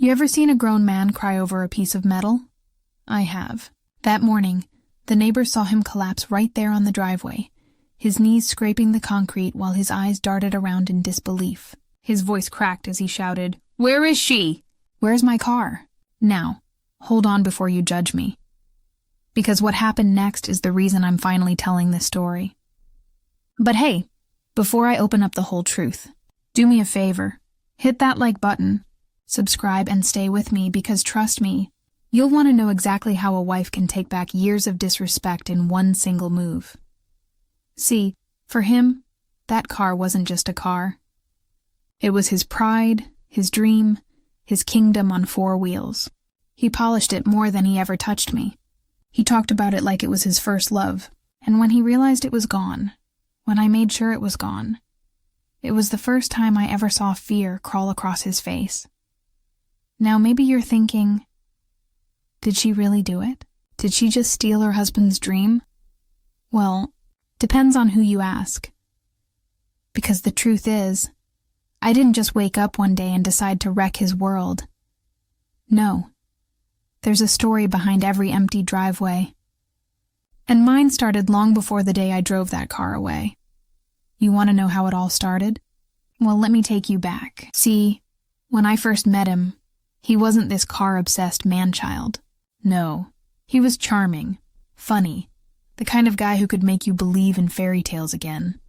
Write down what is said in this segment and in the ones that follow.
You ever seen a grown man cry over a piece of metal? I have. That morning, the neighbors saw him collapse right there on the driveway, his knees scraping the concrete while his eyes darted around in disbelief. His voice cracked as he shouted, "Where is she? Where's my car?" Now, hold on before you judge me. Because what happened next is the reason I'm finally telling this story. But hey, before I open up the whole truth, do me a favor. Hit that like button, subscribe, and stay with me because trust me, you'll want to know exactly how a wife can take back years of disrespect in one single move. See, for him, that car wasn't just a car. It was his pride, his dream, his kingdom on 4 wheels. He polished it more than he ever touched me. He talked about it like it was his first love, and when he realized it was gone, when I made sure it was gone, it was the first time I ever saw fear crawl across his face. Now maybe you're thinking, did she really do it? Did she just steal her husband's dream? Well, depends on who you ask. Because the truth is, I didn't just wake up one day and decide to wreck his world. No. There's a story behind every empty driveway. And mine started long before the day I drove that car away. You want to know how it all started? Well, let me take you back. See, when I first met him, he wasn't this car-obsessed man-child. No, he was charming, funny, the kind of guy who could make you believe in fairy tales again.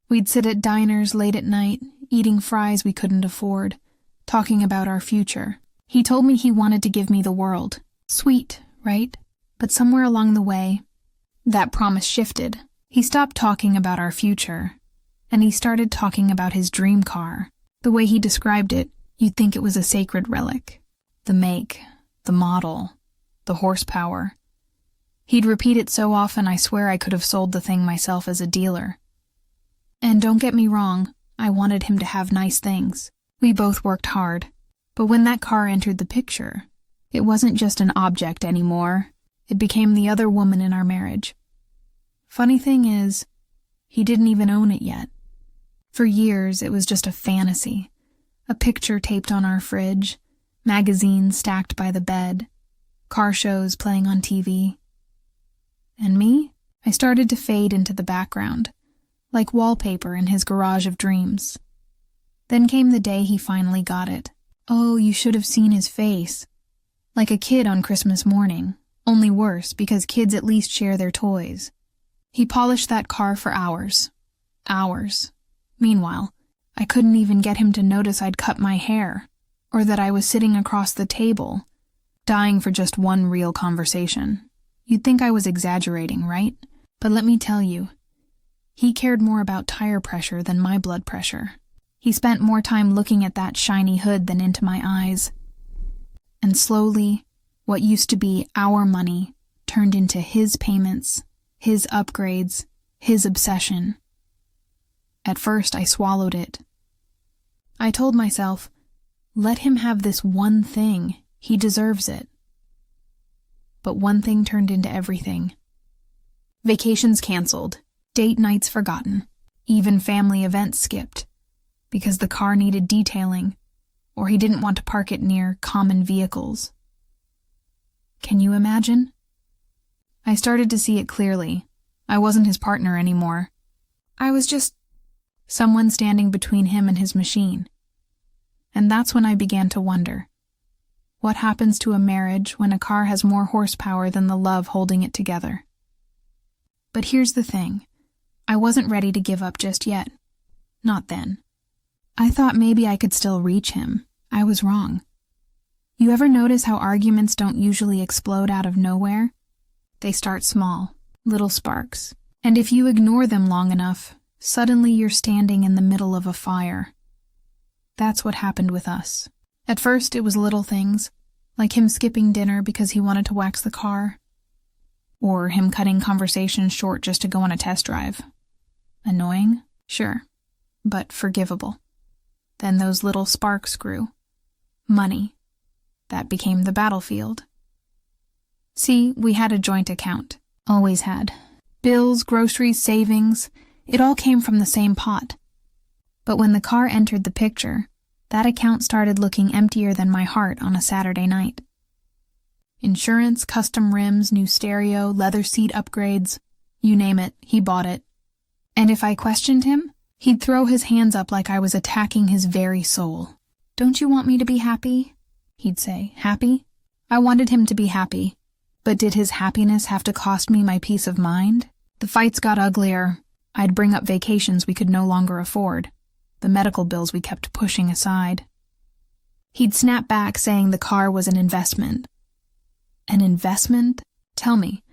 We'd sit at diners late at night, eating fries we couldn't afford, talking about our future. He told me he wanted to give me the world. Sweet, right? But somewhere along the way, that promise shifted. He stopped talking about our future, and he started talking about his dream car. The way he described it, you'd think it was a sacred relic. The make, the model, the horsepower. He'd repeat it so often I swear I could have sold the thing myself as a dealer. And don't get me wrong, I wanted him to have nice things. We both worked hard. But when that car entered the picture, it wasn't just an object anymore. It became the other woman in our marriage. Funny thing is, he didn't even own it yet. For years, it was just a fantasy. A picture taped on our fridge, magazines stacked by the bed, car shows playing on TV. And me? I started to fade into the background, like wallpaper in his garage of dreams. Then came the day he finally got it. Oh, you should have seen his face. Like a kid on Christmas morning, only worse because kids at least share their toys. He polished that car for hours. Hours. Meanwhile, I couldn't even get him to notice I'd cut my hair, or that I was sitting across the table, dying for just one real conversation. You'd think I was exaggerating, right? But let me tell you, he cared more about tire pressure than my blood pressure. He spent more time looking at that shiny hood than into my eyes. And slowly, what used to be our money turned into his payments, his upgrades, his obsession. At first, I swallowed it. I told myself, let him have this one thing. He deserves it. But one thing turned into everything. Vacations canceled, date nights forgotten, even family events skipped, because the car needed detailing, or he didn't want to park it near common vehicles. Can you imagine? I started to see it clearly. I wasn't his partner anymore. I was just someone standing between him and his machine. And that's when I began to wonder, what happens to a marriage when a car has more horsepower than the love holding it together? But here's the thing. I wasn't ready to give up just yet. Not then. I thought maybe I could still reach him. I was wrong. You ever notice how arguments don't usually explode out of nowhere? They start small, little sparks. And if you ignore them long enough, suddenly you're standing in the middle of a fire. That's what happened with us. At first, it was little things, like him skipping dinner because he wanted to wax the car, or him cutting conversation short just to go on a test drive. Annoying? Sure, but forgivable. Then those little sparks grew. Money. That became the battlefield. See, we had a joint account. Always had. Bills, groceries, savings, it all came from the same pot. But when the car entered the picture, That account started looking emptier than my heart on a Saturday night. Insurance, custom rims, new stereo, leather seat upgrades, you name it, he bought it. And if I questioned him, he'd throw his hands up like I was attacking his very soul. "Don't you want me to be happy?" he'd say. Happy? I wanted him to be happy. But did his happiness have to cost me my peace of mind? The fights got uglier. I'd bring up vacations we could no longer afford, the medical bills we kept pushing aside. He'd snap back saying the car was an investment. An investment? Tell me,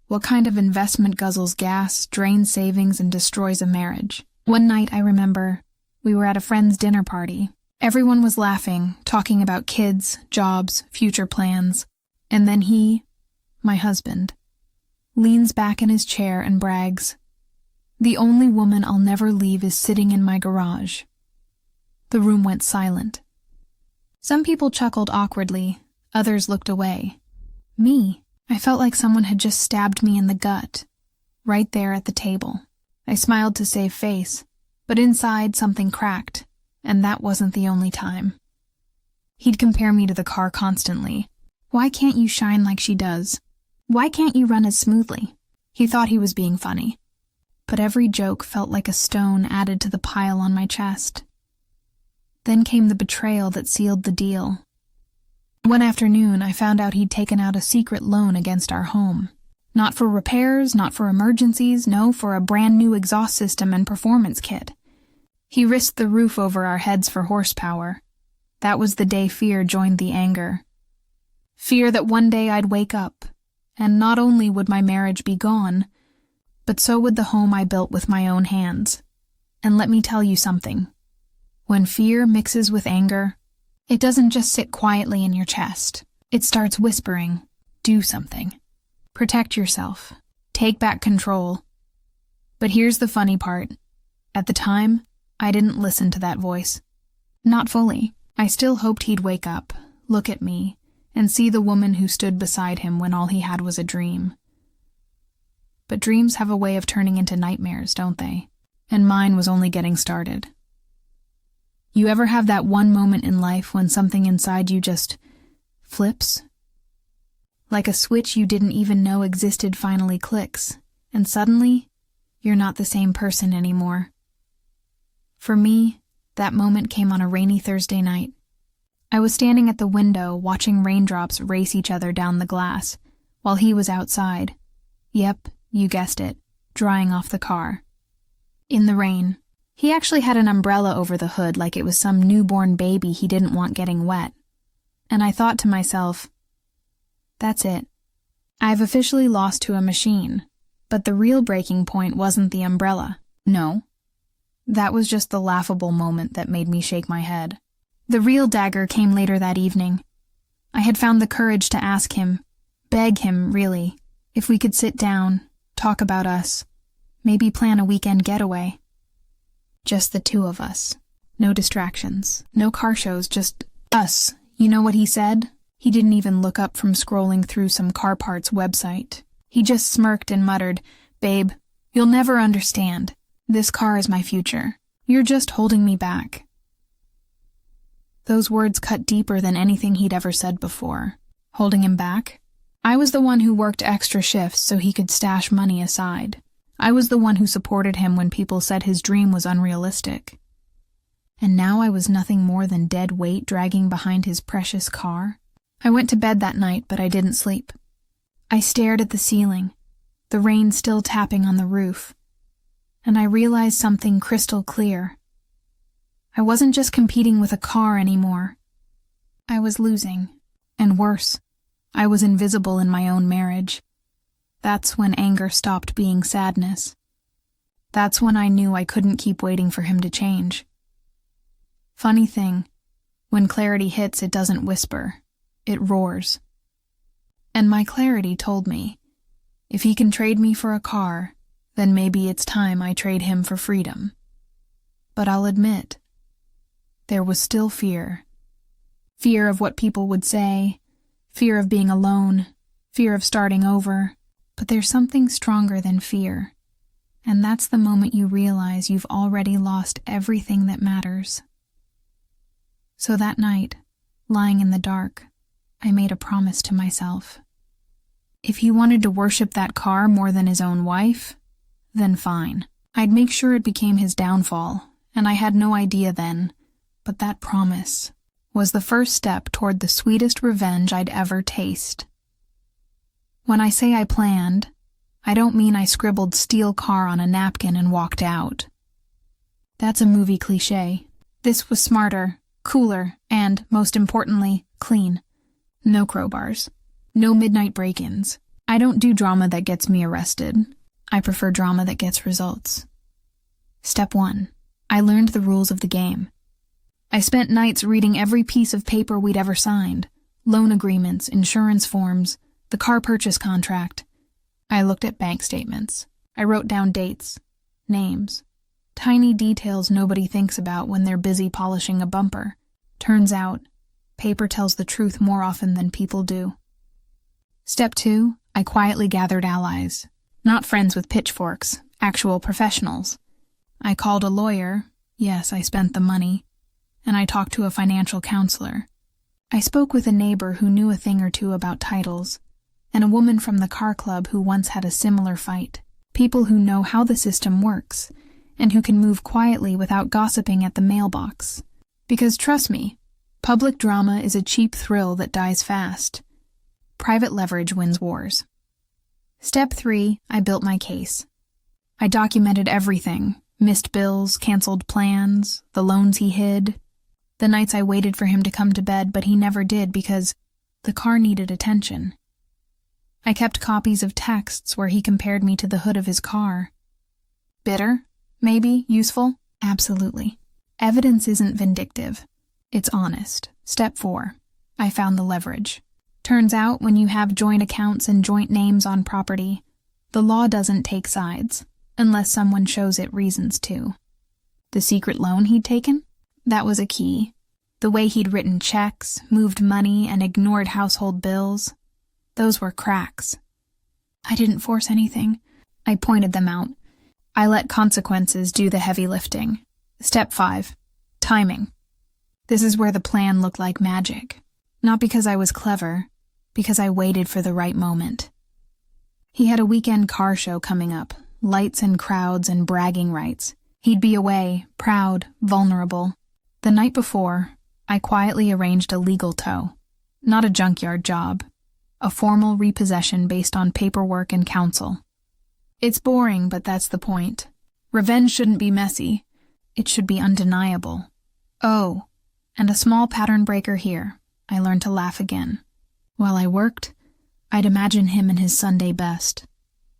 what kind of investment guzzles gas, drains savings, and destroys a marriage? One night, I remember, we were at a friend's dinner party. Everyone was laughing, talking about kids, jobs, future plans. And then he, my husband, leans back in his chair and brags, "The only woman I'll never leave is sitting in my garage." The room went silent. Some people chuckled awkwardly, others looked away. Me, I felt like someone had just stabbed me in the gut, right there at the table. I smiled to save face, but inside something cracked, and that wasn't the only time. He'd compare me to the car constantly. "Why can't you shine like she does? Why can't you run as smoothly?" He thought he was being funny, but every joke felt like a stone added to the pile on my chest. Then came the betrayal that sealed the deal. One afternoon, I found out he'd taken out a secret loan against our home. Not for repairs, not for emergencies, no, for a brand new exhaust system and performance kit. He risked the roof over our heads for horsepower. That was the day fear joined the anger. Fear that one day I'd wake up, and not only would my marriage be gone, but so would the home I built with my own hands. And let me tell you something. When fear mixes with anger, it doesn't just sit quietly in your chest. It starts whispering, "Do something. Protect yourself. Take back control." But here's the funny part. At the time, I didn't listen to that voice. Not fully. I still hoped he'd wake up, look at me, and see the woman who stood beside him when all he had was a dream. But dreams have a way of turning into nightmares, don't they? And mine was only getting started. You ever have that one moment in life when something inside you just flips? Like a switch you didn't even know existed finally clicks, and suddenly, you're not the same person anymore. For me, that moment came on a rainy Thursday night. I was standing at the window watching raindrops race each other down the glass, while he was outside. Yep, you guessed it, drying off the car. In the rain. He actually had an umbrella over the hood like it was some newborn baby he didn't want getting wet. And I thought to myself, that's it. I've officially lost to a machine. But the real breaking point wasn't the umbrella. No. That was just the laughable moment that made me shake my head. The real dagger came later that evening. I had found the courage to ask him, beg him, really, if we could sit down, talk about us, maybe plan a weekend getaway. Just the two of us. No distractions. No car shows, just us. You know what he said? He didn't even look up from scrolling through some car parts website. He just smirked and muttered, "Babe, you'll never understand. This car is my future. You're just holding me back." Those words cut deeper than anything he'd ever said before. Holding him back? I was the one who worked extra shifts so he could stash money aside. I was the one who supported him when people said his dream was unrealistic. And now I was nothing more than dead weight dragging behind his precious car. I went to bed that night, but I didn't sleep. I stared at the ceiling, the rain still tapping on the roof, and I realized something crystal clear. I wasn't just competing with a car anymore. I was losing, and worse, I was invisible in my own marriage. That's when anger stopped being sadness. That's when I knew I couldn't keep waiting for him to change. Funny thing, when clarity hits, it doesn't whisper, it roars. And my clarity told me, if he can trade me for a car, then maybe it's time I trade him for freedom. But I'll admit, there was still fear. Fear of what people would say, fear of being alone, fear of starting over. But there's something stronger than fear, and that's the moment you realize you've already lost everything that matters. So that night, lying in the dark, I made a promise to myself. If he wanted to worship that car more than his own wife, then fine. I'd make sure it became his downfall, and I had no idea then, but that promise was the first step toward the sweetest revenge I'd ever taste. When I say I planned, I don't mean I scribbled "steal car" on a napkin and walked out. That's a movie cliché. This was smarter, cooler, and, most importantly, clean. No crowbars. No midnight break-ins. I don't do drama that gets me arrested. I prefer drama that gets results. Step 1. I learned the rules of the game. I spent nights reading every piece of paper we'd ever signed. Loan agreements, insurance forms, the car purchase contract. I looked at bank statements. I wrote down dates, names, tiny details nobody thinks about when they're busy polishing a bumper. Turns out, paper tells the truth more often than people do. Step 2, I quietly gathered allies. Not friends with pitchforks, actual professionals. I called a lawyer, yes, I spent the money, and I talked to a financial counselor. I spoke with a neighbor who knew a thing or two about titles, and a woman from the car club who once had a similar fight. People who know how the system works, and who can move quietly without gossiping at the mailbox. Because trust me, public drama is a cheap thrill that dies fast. Private leverage wins wars. Step 3, I built my case. I documented everything. Missed bills, canceled plans, the loans he hid, the nights I waited for him to come to bed but he never did because the car needed attention. I kept copies of texts where he compared me to the hood of his car. Bitter? Maybe? Useful? Absolutely. Evidence isn't vindictive. It's honest. Step 4. I found the leverage. Turns out when you have joint accounts and joint names on property, the law doesn't take sides, unless someone shows it reasons to. The secret loan he'd taken? That was a key. The way he'd written checks, moved money, and ignored household bills. Those were cracks. I didn't force anything. I pointed them out. I let consequences do the heavy lifting. Step 5. Timing. This is where the plan looked like magic. Not because I was clever, because I waited for the right moment. He had a weekend car show coming up, lights and crowds and bragging rights. He'd be away, proud, vulnerable. The night before, I quietly arranged a legal tow. Not a junkyard job. A formal repossession based on paperwork and counsel. It's boring, but that's the point. Revenge shouldn't be messy. It should be undeniable. Oh, and a small pattern breaker here. I learned to laugh again. While I worked, I'd imagine him in his Sunday best,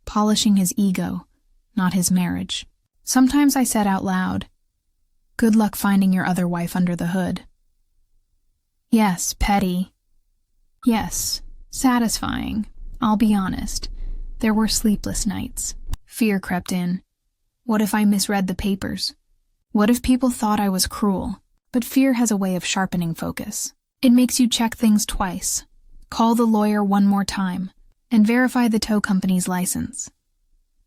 polishing his ego, not his marriage. Sometimes I said out loud, "Good luck finding your other wife under the hood." Yes, petty. Yes, satisfying. I'll be honest. There were sleepless nights. Fear crept in. What if I misread the papers? What if people thought I was cruel? But fear has a way of sharpening focus. It makes you check things twice, call the lawyer one more time, and verify the tow company's license.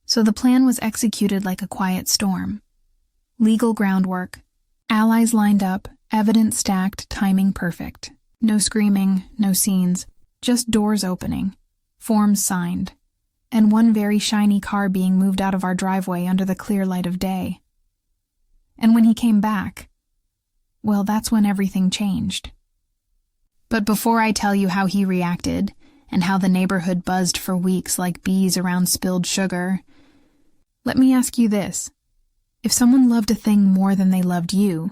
So the plan was executed like a quiet storm. Legal groundwork, allies lined up, evidence stacked, timing perfect. No screaming, no scenes, just doors opening, forms signed, and one very shiny car being moved out of our driveway under the clear light of day. And when he came back, well, that's when everything changed. But before I tell you how he reacted, and how the neighborhood buzzed for weeks like bees around spilled sugar, let me ask you this. If someone loved a thing more than they loved you,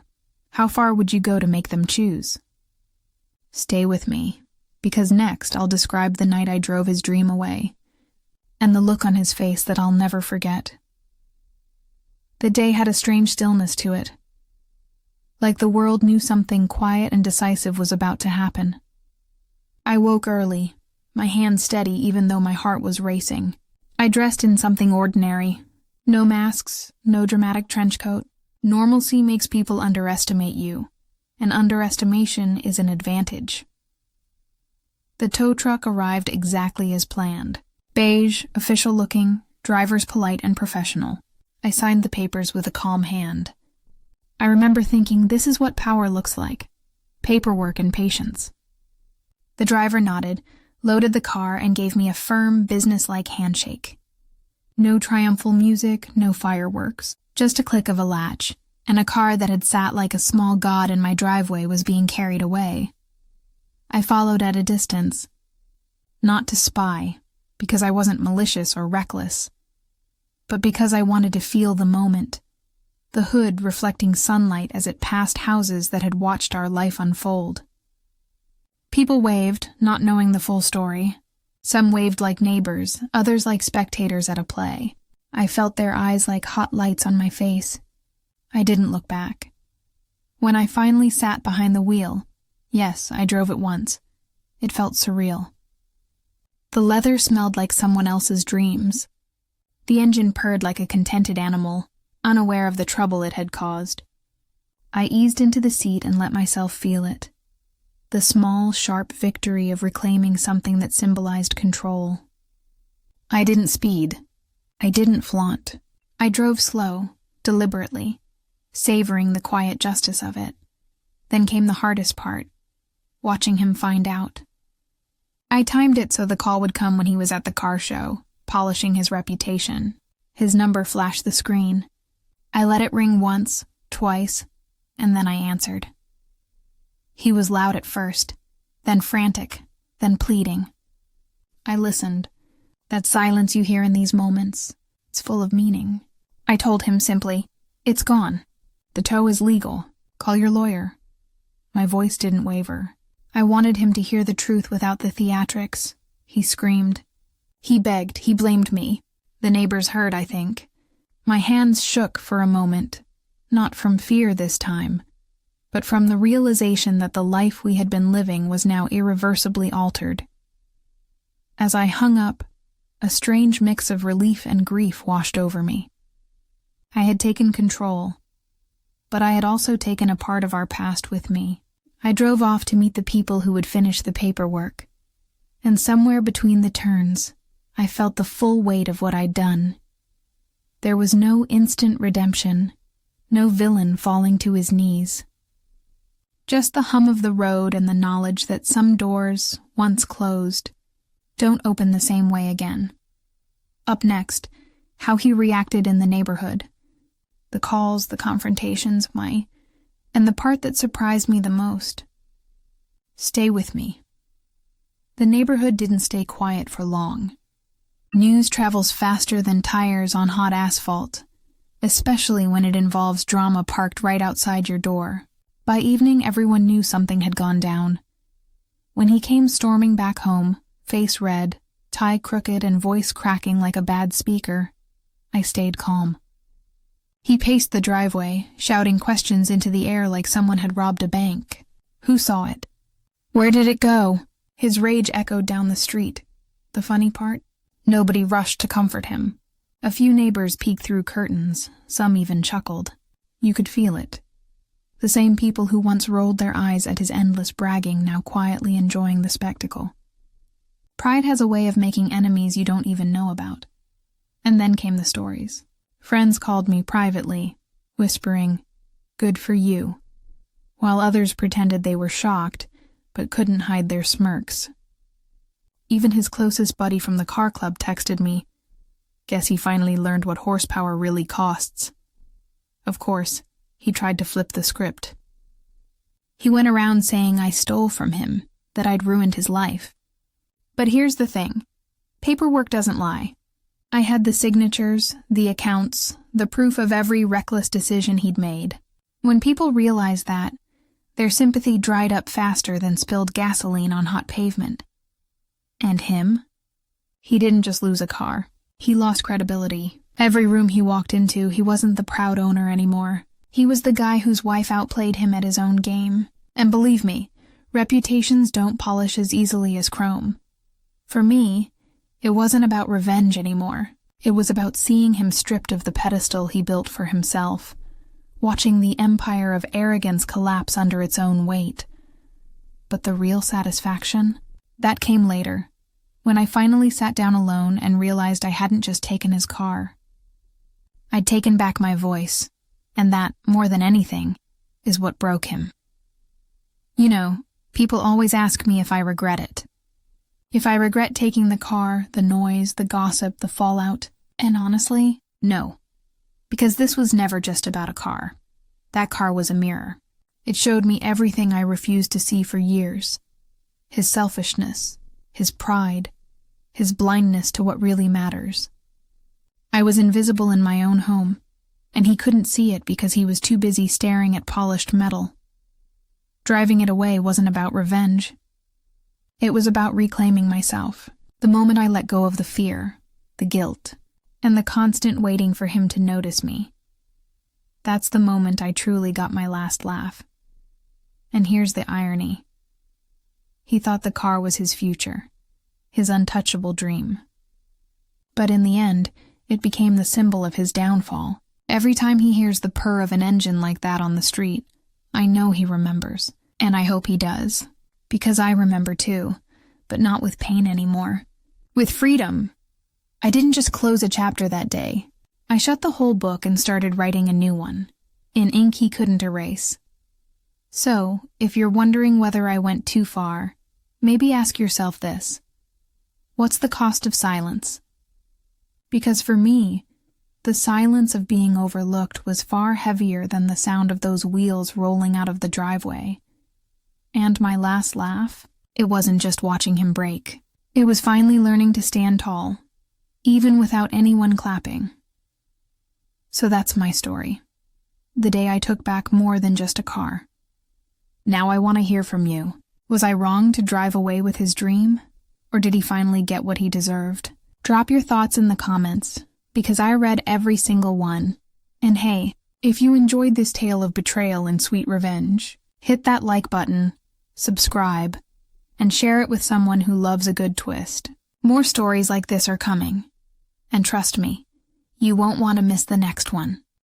how far would you go to make them choose? Stay with me, because next I'll describe the night I drove his dream away, and the look on his face that I'll never forget. The day had a strange stillness to it, like the world knew something quiet and decisive was about to happen. I woke early, my hands steady even though my heart was racing. I dressed in something ordinary. No masks, no dramatic trench coat. Normalcy makes people underestimate you, and underestimation is an advantage. The tow truck arrived exactly as planned. Beige, official-looking, driver's polite and professional. I signed the papers with a calm hand. I remember thinking, this is what power looks like. paperwork and patience. The driver nodded, loaded the car, and gave me a firm, businesslike handshake. No triumphal music, no fireworks, just a click of a latch, and a car that had sat like a small god in my driveway was being carried away. I followed at a distance, not to spy, because I wasn't malicious or reckless, but because I wanted to feel the moment, the hood reflecting sunlight as it passed houses that had watched our life unfold. People waved, not knowing the full story. Some waved like neighbors, others like spectators at a play. I felt their eyes like hot lights on my face. I didn't look back. When I finally sat behind the wheel, yes, I drove it once, it felt surreal. The leather smelled like someone else's dreams. The engine purred like a contented animal, unaware of the trouble it had caused. I eased into the seat and let myself feel it. The small, sharp victory of reclaiming something that symbolized control. I didn't speed. I didn't flaunt. I drove slow, deliberately, savoring the quiet justice of it. Then came the hardest part, watching him find out. I timed it so the call would come when he was at the car show, polishing his reputation. His number flashed the screen. I let it ring once, twice, and then I answered. He was loud at first, then frantic, then pleading. I listened. That silence you hear in these moments, it's full of meaning. I told him simply, "It's gone. The tow is legal. Call your lawyer." My voice didn't waver. I wanted him to hear the truth without the theatrics. He screamed. He begged. He blamed me. The neighbors heard, I think. My hands shook for a moment, not from fear this time, but from the realization that the life we had been living was now irreversibly altered. As I hung up, a strange mix of relief and grief washed over me. I had taken control, but I had also taken a part of our past with me. I drove off to meet the people who would finish the paperwork, and somewhere between the turns, I felt the full weight of what I'd done. There was no instant redemption, no villain falling to his knees. Just the hum of the road and the knowledge that some doors, once closed, don't open the same way again. Up next, how he reacted in the neighborhood. The calls, the confrontations, and the part that surprised me the most. Stay with me. The neighborhood didn't stay quiet for long. News travels faster than tires on hot asphalt, especially when it involves drama parked right outside your door. By evening, everyone knew something had gone down. When he came storming back home, face red, tie crooked, and voice cracking like a bad speaker, I stayed calm. He paced the driveway, shouting questions into the air like someone had robbed a bank. Who saw it? Where did it go? His rage echoed down the street. The funny part? Nobody rushed to comfort him. A few neighbors peeked through curtains, some even chuckled. You could feel it. The same people who once rolled their eyes at his endless bragging now quietly enjoying the spectacle. Pride has a way of making enemies you don't even know about. And then came the stories. Friends called me privately, whispering, "Good for you," while others pretended they were shocked, but couldn't hide their smirks. Even his closest buddy from the car club texted me, "Guess he finally learned what horsepower really costs." Of course, he tried to flip the script. He went around saying I stole from him, that I'd ruined his life. But here's the thing. Paperwork doesn't lie. I had the signatures, the accounts, the proof of every reckless decision he'd made. When people realized that, their sympathy dried up faster than spilled gasoline on hot pavement. And him? He didn't just lose a car. He lost credibility. Every room he walked into, he wasn't the proud owner anymore. He was the guy whose wife outplayed him at his own game. And believe me, reputations don't polish as easily as chrome. For me, it wasn't about revenge anymore. It was about seeing him stripped of the pedestal he built for himself, watching the empire of arrogance collapse under its own weight. But the real satisfaction? That came later, when I finally sat down alone and realized I hadn't just taken his car. I'd taken back my voice, and that, more than anything, is what broke him. You know, people always ask me if I regret it. If I regret taking the car, the noise, the gossip, the fallout. And honestly, no. Because this was never just about a car. That car was a mirror. It showed me everything I refused to see for years. His selfishness, his pride, his blindness to what really matters. I was invisible in my own home, and he couldn't see it because he was too busy staring at polished metal. Driving it away wasn't about revenge. It was about reclaiming myself. The moment I let go of the fear, the guilt, and the constant waiting for him to notice me. That's the moment I truly got my last laugh. And here's the irony. He thought the car was his future, his untouchable dream. But in the end, it became the symbol of his downfall. Every time he hears the purr of an engine like that on the street, I know he remembers, and I hope he does. Because I remember too, but not with pain anymore. With freedom. I didn't just close a chapter that day. I shut the whole book and started writing a new one, in ink he couldn't erase. So, if you're wondering whether I went too far, maybe ask yourself this. What's the cost of silence? Because for me, the silence of being overlooked was far heavier than the sound of those wheels rolling out of the driveway. And my last laugh, it wasn't just watching him break. It was finally learning to stand tall, even without anyone clapping. So that's my story. The day I took back more than just a car. Now I want to hear from you. Was I wrong to drive away with his dream? Or did he finally get what he deserved? Drop your thoughts in the comments, because I read every single one. And hey, if you enjoyed this tale of betrayal and sweet revenge, hit that like button, subscribe, and share it with someone who loves a good twist. More stories like this are coming. And trust me, you won't want to miss the next one.